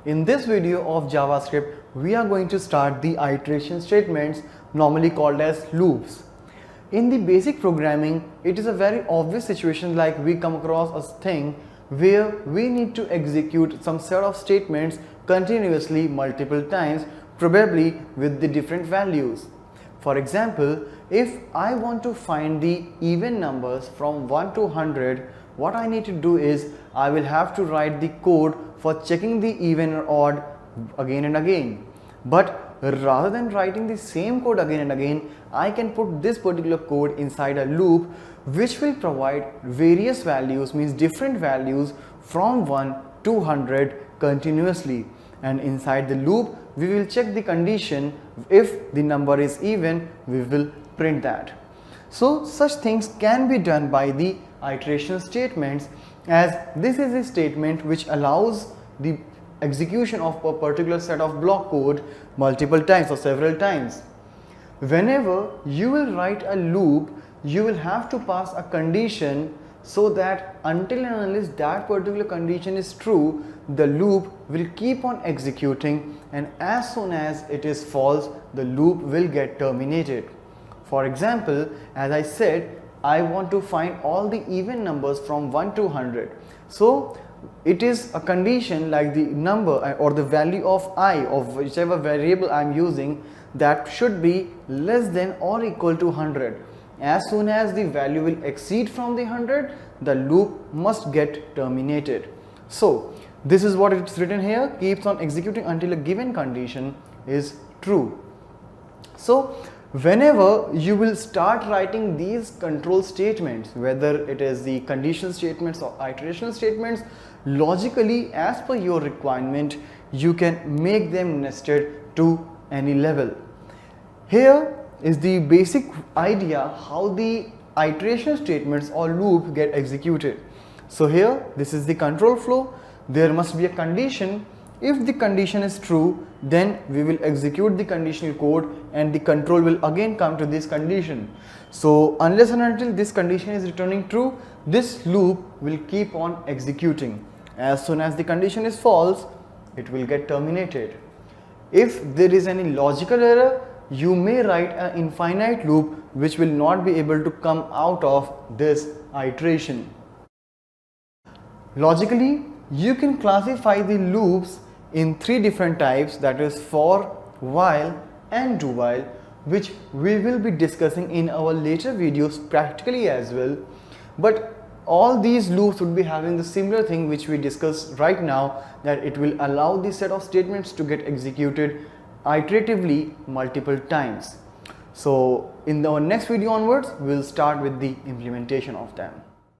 In this video of JavaScript, we are going to start the iteration statements, normally called as loops. In the basic programming, it is a very obvious situation like we come across a thing where we need to execute some set of statements continuously multiple times, probably with the different values. For example, if I want to find the even numbers from 1 to 100, what I need to do is I will have to write the code for checking the even or odd again and again. But rather than writing the same code again and again, I can put this particular code inside a loop which will provide various values, means different values from 1 to 100 continuously. And inside the loop, we will check the condition. If the number is even, we will print that. So such things can be done by the iteration statements, as this is a statement which allows the execution of a particular set of block code multiple times or several times. Whenever you will write a loop, you will have to pass a condition so that until and unless that particular condition is true, the loop will keep on executing, and as soon as it is false, the loop will get terminated. For example, as I said, I want to find all the even numbers from 1 to 100. So it is a condition like the number or the value of I of whichever variable I am using, that should be less than or equal to 100. As soon as the value will exceed from the 100, the loop must get terminated. So this is what it's written here, keeps on executing until a given condition is true. So whenever you will start writing these control statements, whether it is the conditional statements or iteration statements, logically as per your requirement, you can make them nested to any level. Here is the basic idea how the iteration statements or loop get executed. So here, this is the control flow. There must be a condition. If the condition is true, then we will execute the conditional code and the control will again come to this condition. So unless and until this condition is returning true, this loop will keep on executing. As soon as the condition is false, it will get terminated. If there is any logical error, you may write an infinite loop which will not be able to come out of this iteration. Logically, you can classify the loops in three different types, that is for, while and do while, which we will be discussing in our later videos practically as well. But all these loops would be having the similar thing which we discussed right now, that it will allow the set of statements to get executed iteratively multiple times. So in our next video onwards, we will start with the implementation of them.